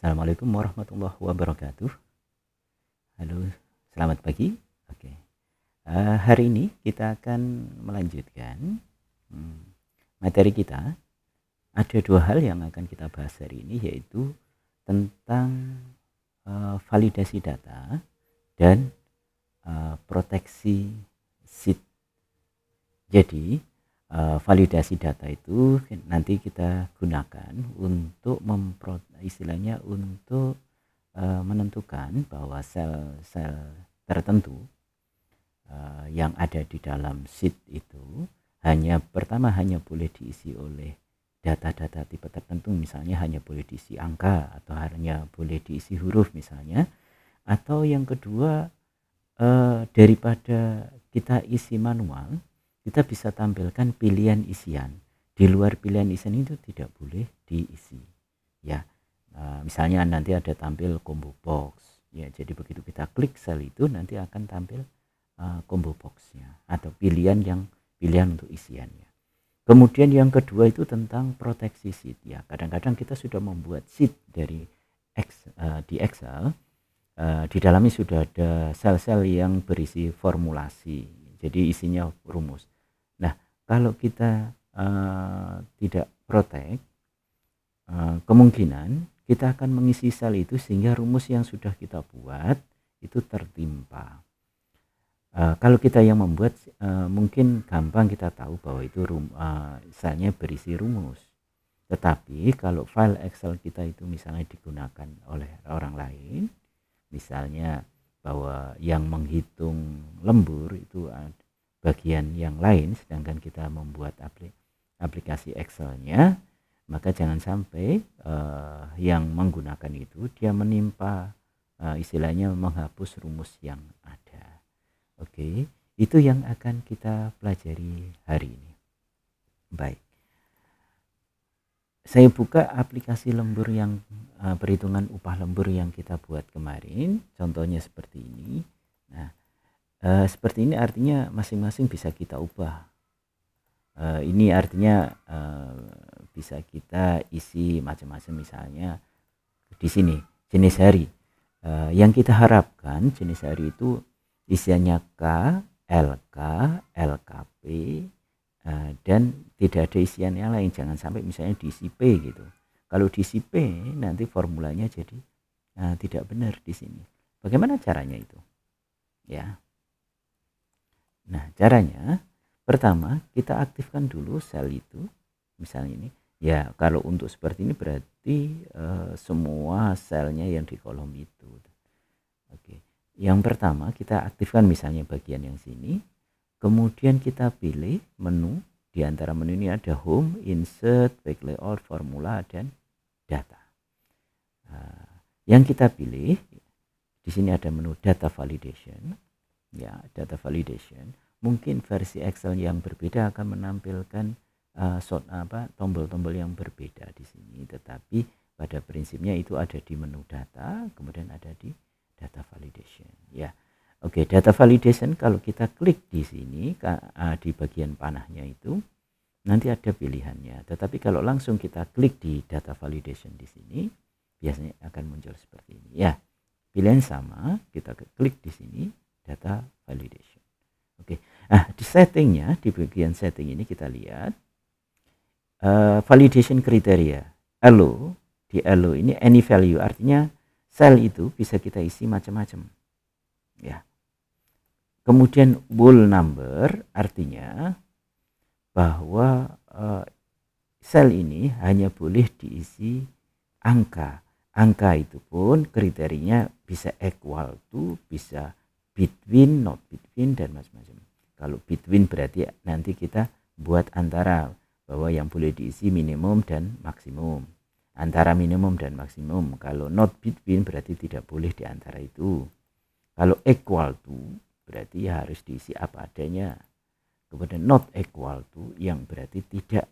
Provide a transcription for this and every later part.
Assalamualaikum warahmatullahi wabarakatuh. Halo, selamat pagi. Oke. Hari ini kita akan melanjutkan materi kita. Ada dua hal yang akan kita bahas hari ini, yaitu tentang validasi data dan proteksi seed. Jadi validasi data itu nanti kita gunakan untuk istilahnya untuk menentukan bahwa sel-sel tertentu yang ada di dalam seed itu hanya boleh diisi oleh data-data tipe tertentu, misalnya hanya boleh diisi angka atau hanya boleh diisi huruf misalnya, atau yang kedua daripada kita isi manual, kita bisa tampilkan pilihan isian. Di luar pilihan isian itu tidak boleh diisi. Ya, misalnya nanti ada tampil combo box. Ya, jadi begitu kita klik sel itu nanti akan tampil combo boxnya atau pilihan untuk isiannya. Kemudian yang kedua itu tentang proteksi sheet. Ya, kadang-kadang kita sudah membuat sheet di Excel. Di dalamnya sudah ada sel-sel yang berisi formulasi, jadi isinya rumus. Nah, kalau kita tidak protect, kemungkinan kita akan mengisi sel itu sehingga rumus yang sudah kita buat itu tertimpa. Kalau kita yang membuat, mungkin gampang kita tahu bahwa itu selnya berisi rumus. Tetapi kalau file Excel kita itu misalnya digunakan oleh orang lain, misalnya bahwa yang menghitung lembur itu bagian yang lain, sedangkan kita membuat aplikasi Excel-nya, maka jangan sampai yang menggunakan itu dia menimpa istilahnya menghapus rumus yang ada. Oke, itu yang akan kita pelajari hari ini. Baik, saya buka aplikasi lembur yang perhitungan upah lembur yang kita buat kemarin. Contohnya seperti ini. Nah, seperti ini artinya masing-masing bisa kita ubah. Ini artinya bisa kita isi macam-macam, misalnya di sini jenis hari. Yang kita harapkan jenis hari itu isiannya K, LK, LKP, dan tidak ada isian yang lain. Jangan sampai misalnya diisi P gitu. Kalau diisi P nanti formulanya jadi tidak benar di sini. Bagaimana caranya itu? Ya. Nah, caranya pertama kita aktifkan dulu sel itu. Misalnya ini. Ya, kalau untuk seperti ini berarti semua selnya yang di kolom itu. Oke. Yang pertama kita aktifkan misalnya bagian yang sini. Kemudian kita pilih menu. Di antara menu ini ada home, insert, back layout, formula, dan data. Yang kita pilih di sini ada menu data validation. Ya, data validation. Mungkin versi Excel yang berbeda akan menampilkan tombol-tombol yang berbeda di sini, tetapi pada prinsipnya itu ada di menu data, kemudian ada di data validation. Ya. Oke, data validation kalau kita klik di sini di bagian panahnya itu nanti ada pilihannya. Tetapi kalau langsung kita klik di data validation di sini biasanya akan muncul seperti ini. Ya, pilihan sama, kita klik di sini data validation. Oke. Nah, di settingnya, di bagian setting ini kita lihat validation kriteria. Allow, di allow ini any value, artinya sel itu bisa kita isi macam-macam. Ya. Kemudian whole number artinya bahwa sel ini hanya boleh diisi angka. Angka itu pun kriterianya bisa equal to, bisa between, not between, dan macam-macam. Kalau between berarti nanti kita buat antara, bahwa yang boleh diisi minimum dan maksimum. Antara minimum dan maksimum. Kalau not between berarti tidak boleh di antara itu. Kalau equal to berarti harus diisi apa adanya. Kemudian not equal to yang berarti tidak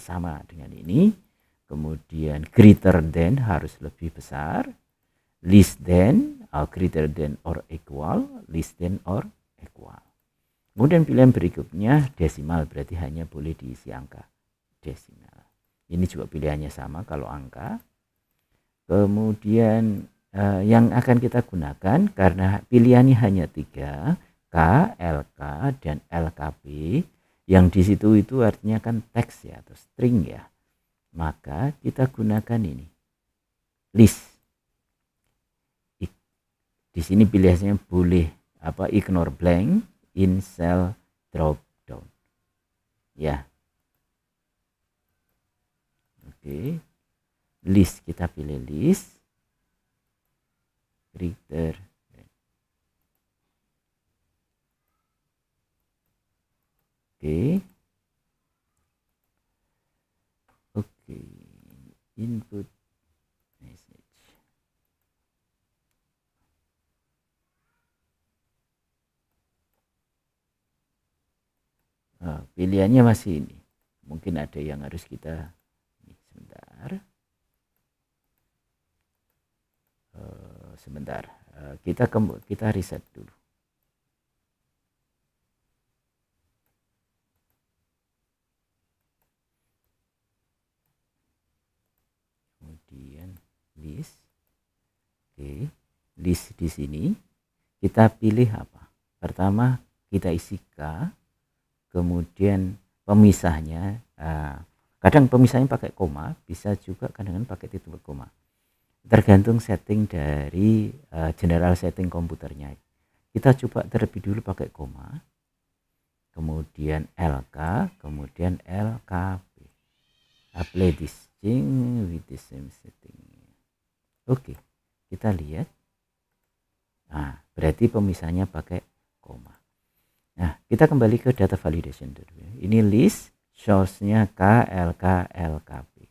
sama dengan ini. Kemudian greater than harus lebih besar. Less than, greater than or equal, less than or equal. Kemudian pilihan berikutnya desimal, berarti hanya boleh diisi angka desimal. Ini juga pilihannya sama kalau angka. Kemudian yang akan kita gunakan karena pilihannya hanya 3, K, LK, dan LKP, yang di situ itu artinya kan teks ya atau string ya. Maka kita gunakan ini list. Di sini pilihannya boleh ignore blank in cell drop down. Ya. Oke. List, kita pilih list. Reader. Oke. Oke. Input message. Pilihannya masih ini. Mungkin ada yang harus kita sebentar. Sebentar. Kita reset dulu. Kemudian list. Oke, list di sini kita pilih apa? Pertama kita isi K, kemudian pemisahnya kadang pemisahnya pakai koma, bisa juga kadang pakai titik koma, tergantung setting dari general setting komputernya. Kita coba terlebih dulu pakai koma, kemudian LK, kemudian LKP. Apply this change with the same setting. Oke, kita lihat. Nah, berarti pemisahnya pakai koma. Nah, kita kembali ke data validation dulu. Ini list, source-nya K, LK, LKP.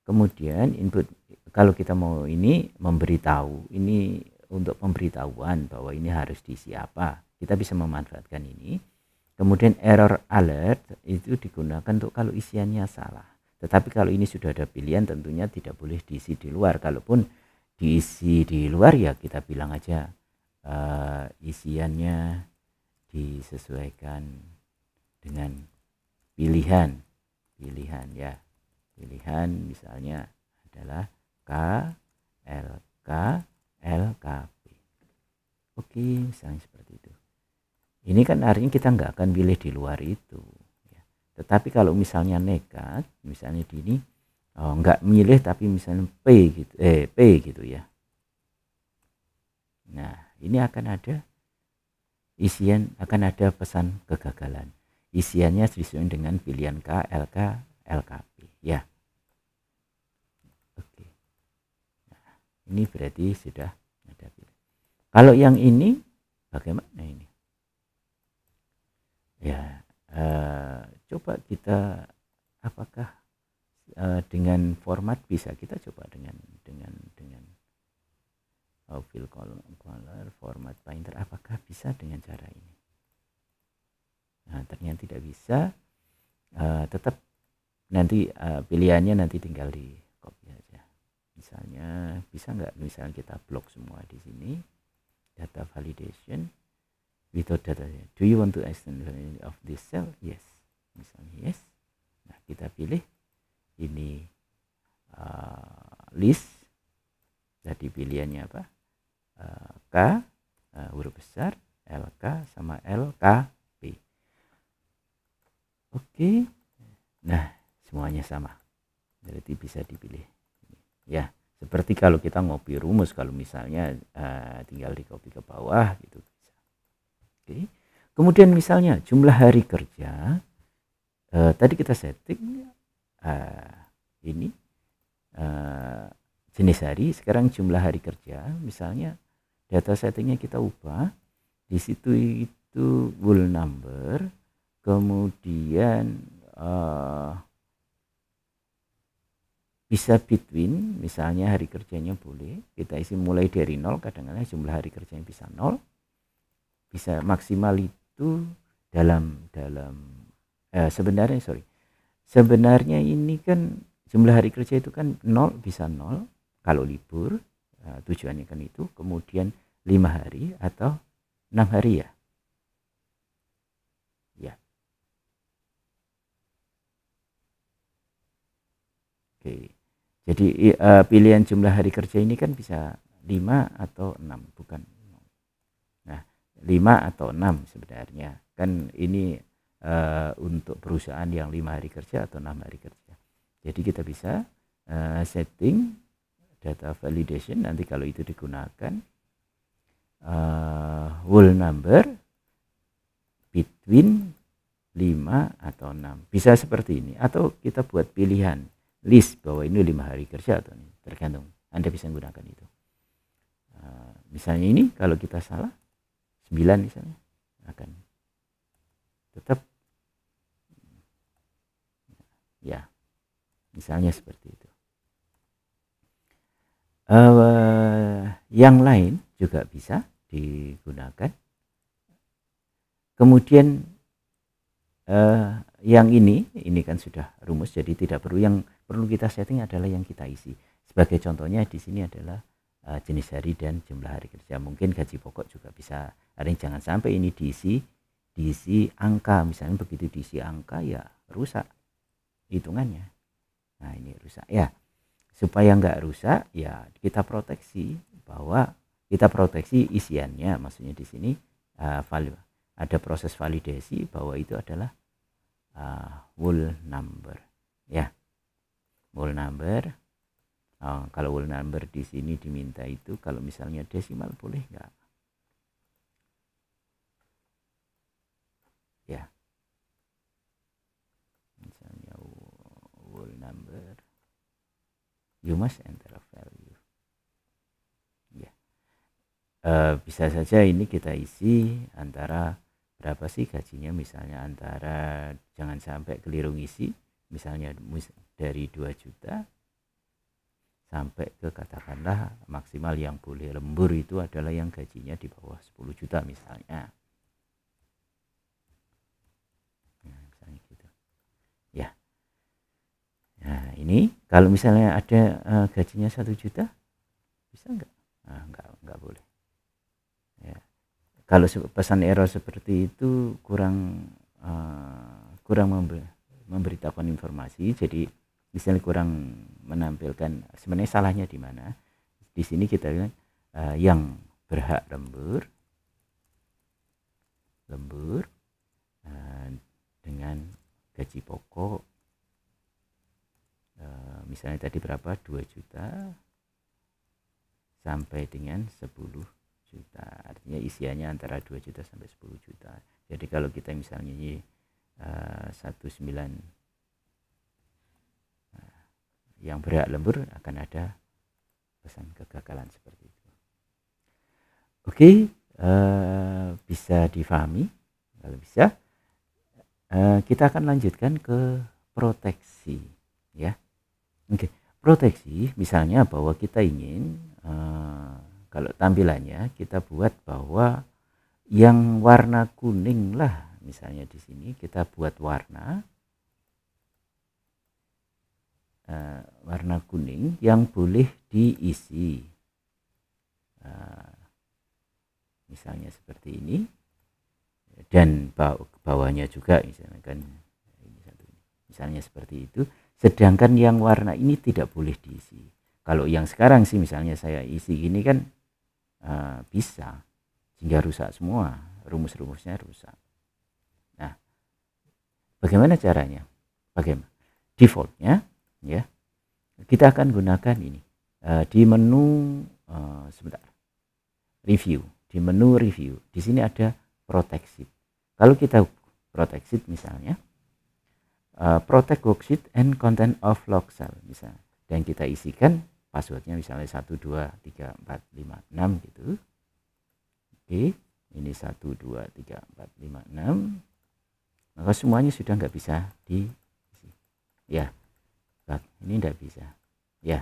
Kemudian input, kalau kita mau ini memberitahu, ini untuk pemberitahuan bahwa ini harus diisi apa, kita bisa memanfaatkan ini. Kemudian error alert itu digunakan untuk kalau isiannya salah. Tetapi kalau ini sudah ada pilihan, tentunya tidak boleh diisi di luar. Kalaupun diisi di luar ya kita bilang aja isiannya disesuaikan dengan pilihan ya. Pilihan misalnya adalah K, LK, LKP. Oke, misalnya seperti itu. Ini kan artinya kita nggak akan pilih di luar itu. Tetapi kalau misalnya nekat, misalnya di ini nggak milih tapi misalnya P gitu ya. Nah, ini akan ada isian, akan ada pesan kegagalan. Isiannya disesuaikan dengan pilihan K, LK, LKP ya. Oke. Nah, ini berarti sudah ada pilihan. Kalau yang ini bagaimana ini? Ya, coba kita apakah dengan format bisa kita coba dengan fill color format painter, apakah bisa dengan cara ini? Nah, ternyata tidak bisa. Tetap nanti pilihannya nanti tinggal di copy aja. Misalnya bisa nggak? Misalnya kita blok semua di sini data validation without data. Do you want to extend the value of this cell? Yes. Misalnya yes. Nah, kita pilih ini list. Jadi pilihannya apa? K, huruf besar, LK sama LKP. Oke. Nah, semuanya sama. Berarti bisa dipilih. Ya, seperti kalau kita ngopi rumus, kalau misalnya tinggal di copy ke bawah gitu. Oke. Kemudian misalnya jumlah hari kerja, tadi kita setting ini jenis hari, sekarang jumlah hari kerja, misalnya data settingnya kita ubah, di situ itu whole number, kemudian bisa between, misalnya hari kerjanya boleh kita isi mulai dari 0, kadang-kadang jumlah hari kerjanya bisa 0, bisa maksimal itu sebenarnya ini kan jumlah hari kerja itu kan 0, bisa 0 kalau libur, tujuannya kan itu, kemudian 5 hari atau 6 hari ya. Oke. Jadi pilihan jumlah hari kerja ini kan bisa 5 atau 6, bukan. Nah, 5 atau 6 sebenarnya. Kan ini untuk perusahaan yang 5 hari kerja atau 6 hari kerja. Jadi kita bisa setting data validation, nanti kalau itu digunakan whole number between 5 atau 6. Bisa seperti ini, atau kita buat pilihan list bahwa ini 5 hari kerja atau ini, tergantung. Anda bisa menggunakan itu. Misalnya ini kalau kita salah 9 misalnya, akan tetap ya, misalnya seperti itu. Yang lain juga bisa digunakan. Kemudian yang ini kan sudah rumus, jadi tidak perlu. Yang perlu kita setting adalah yang kita isi. Sebagai contohnya di sini adalah jenis hari dan jumlah hari kerja. Mungkin gaji pokok juga bisa. Ada yang jangan sampai ini diisi angka, misalnya begitu diisi angka ya rusak hitungannya. Nah ini rusak ya. Supaya nggak rusak ya kita proteksi, bahwa kita proteksi isiannya. Maksudnya di sini ada proses validasi bahwa itu adalah whole number ya, whole number. Kalau whole number di sini diminta itu, kalau misalnya desimal boleh nggak ya, misalnya whole number, you must enter a value ya. Bisa saja ini kita isi antara berapa sih gajinya, misalnya antara, jangan sampai keliru ngisi, misalnya dari 2 juta sampai ke katakanlah maksimal yang boleh lembur itu adalah yang gajinya di bawah 10 juta misalnya. Nah, misalnya gitu ya. Nah ini kalau misalnya ada gajinya 1 juta bisa nggak? Nah, nggak boleh ya. Kalau pesan error seperti itu kurang memberitahukan informasi, jadi misalnya kurang menampilkan sebenarnya salahnya di mana. Di sini kita lihat yang berhak lembur dengan gaji pokok misalnya tadi berapa, 2 juta sampai dengan 10 juta, artinya isiannya antara 2 juta sampai 10 juta. Jadi kalau kita misalnya 19 yang berhak lembur, akan ada pesan kegagalan seperti itu. Oke, bisa difahami. Kalau bisa, kita akan lanjutkan ke proteksi ya. Oke, proteksi misalnya bahwa kita ingin kalau tampilannya kita buat bahwa yang warna kuning lah, misalnya di sini kita buat warna kuning yang boleh diisi, misalnya seperti ini, dan bawahnya juga misalnya kan ini satu, misalnya seperti itu. Sedangkan yang warna ini tidak boleh diisi. Kalau yang sekarang sih misalnya saya isi ini kan bisa, sehingga rusak semua, rumus-rumusnya rusak. Nah, bagaimana caranya? Bagaimana defaultnya ya, kita akan gunakan ini di menu sebentar, review. Di menu review di sini ada protect sheet. Kalau kita protect sheet misalnya protect worksheet and content of log cell misalnya, dan kita isikan passwordnya misalnya 1 2 3 4 5 6 gitu. Oke, ini 1 2 3 4 5 6, maka semuanya sudah nggak bisa diisi ya. Ini tidak bisa ya.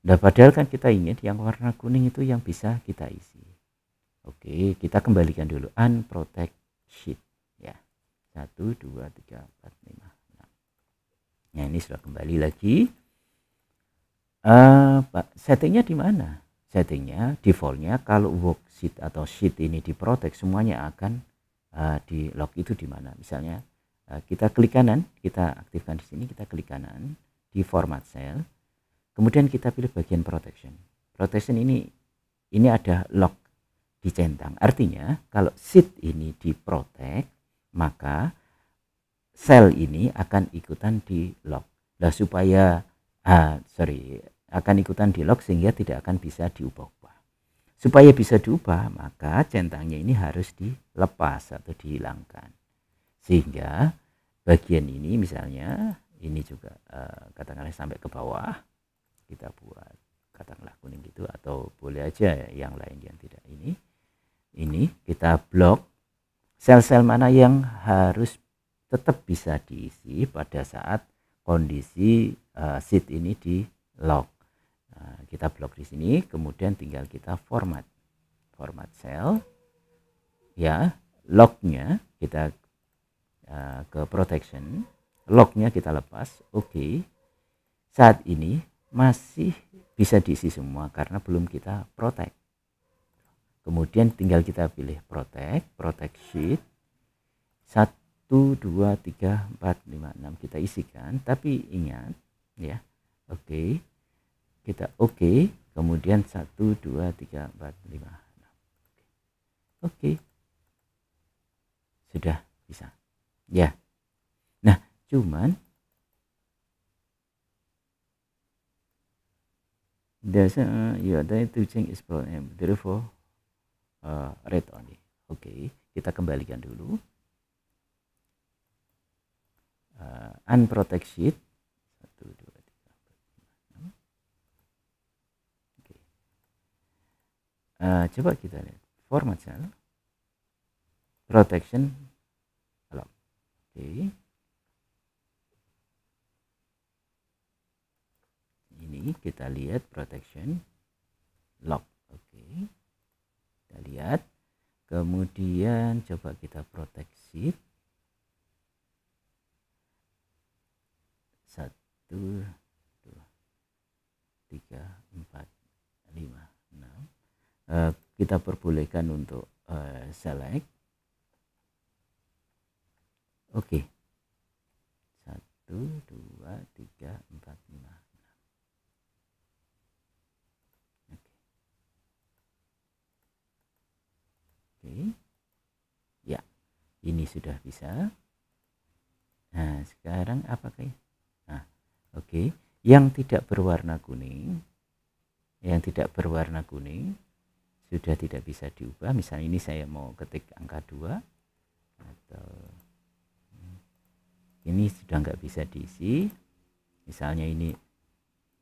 Nah, padahal kan kita ingin yang warna kuning itu yang bisa kita isi. Oke, kita kembalikan dulu unprotect sheet ya. 1 2 3 4 5 6. Nah, ini sudah kembali lagi. Settingnya di mana? Settingnya defaultnya kalau worksheet atau sheet ini diprotect, semuanya akan di log itu di mana? Misalnya kita klik kanan, kita aktifkan di sini, kita klik kanan di format cell, Kemudian kita pilih bagian protection. Protection ini ada lock dicentang. Artinya kalau seed ini diprotek, maka sel ini akan ikutan di lock. Nah, supaya akan ikutan di lock sehingga tidak akan bisa diubah-ubah. Supaya bisa diubah, maka centangnya ini harus dilepas atau dihilangkan. Sehingga bagian ini misalnya ini juga katakanlah sampai ke bawah, kita buat katakanlah kuning gitu, atau boleh aja yang lain yang tidak ini kita blok sel-sel mana yang harus tetap bisa diisi pada saat kondisi seed ini di lock. Kita blok di sini, kemudian tinggal kita format sel ya. Locknya kita ke protection, locknya kita lepas. Oke. Saat ini masih bisa diisi semua karena belum kita protect. Kemudian tinggal kita pilih protect sheet 1, 2, 3, 4, 5, 6 kita isikan, tapi ingat ya. Oke. Kita oke, kemudian 1, 2, 3, 4, 5, 6. Oke. Sudah bisa. Ya. Nah, cuman to change is therefore red only. Oke, kita kembalikan dulu. Unprotect sheet 1, 2, 3, 4, 5, 6. Oke. Coba kita lihat format cell protection lock. Oke. Ini kita lihat protection lock. Oke. Kita lihat. Kemudian coba kita protect sheet 1, 2, 3, 4, 5, 6. Kita perbolehkan untuk select. Oke. 1, 2, 3, 4, 5. Oke. Ya, ini sudah bisa. Nah, sekarang apakah? Nah, oke. Yang tidak berwarna kuning, sudah tidak bisa diubah. Misalnya ini saya mau ketik angka 2, atau ini sudah nggak bisa diisi. Misalnya ini,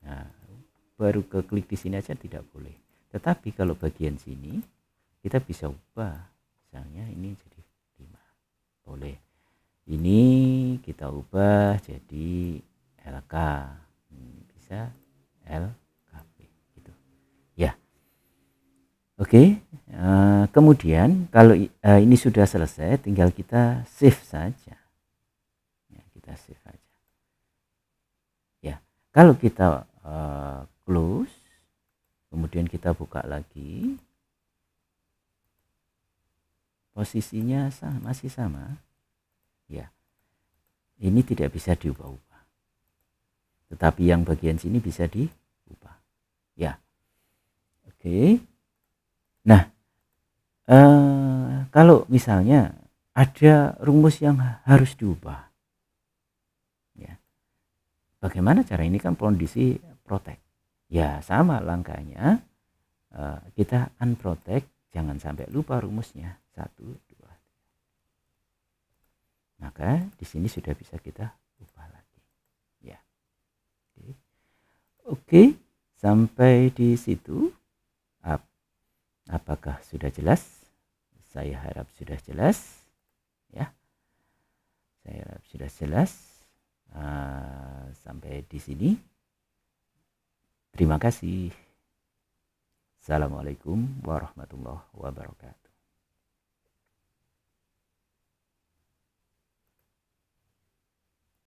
nah, baru ke klik di sini aja tidak boleh. Tetapi kalau bagian sini kita bisa ubah, misalnya ini jadi 5, boleh. Ini kita ubah jadi LK, bisa LKP gitu ya. Oke. Kemudian kalau ini sudah selesai, tinggal kita save saja ya, kita save saja ya. Kalau kita close, kemudian kita buka lagi, posisinya masih sama ya. Ini tidak bisa diubah-ubah, tetapi yang bagian sini bisa diubah ya. Oke. Nah, kalau misalnya ada rumus yang harus diubah ya, bagaimana cara ini? Kan kondisi protect ya, sama langkahnya. Kita unprotect, jangan sampai lupa rumusnya. 1, 2. Maka di sini sudah bisa kita ubah lagi ya. Oke, sampai di situ apakah sudah jelas? Saya harap sudah jelas ya. Saya harap sudah jelas. Sampai di sini. Terima kasih. Assalamualaikum warahmatullahi wabarakatuh.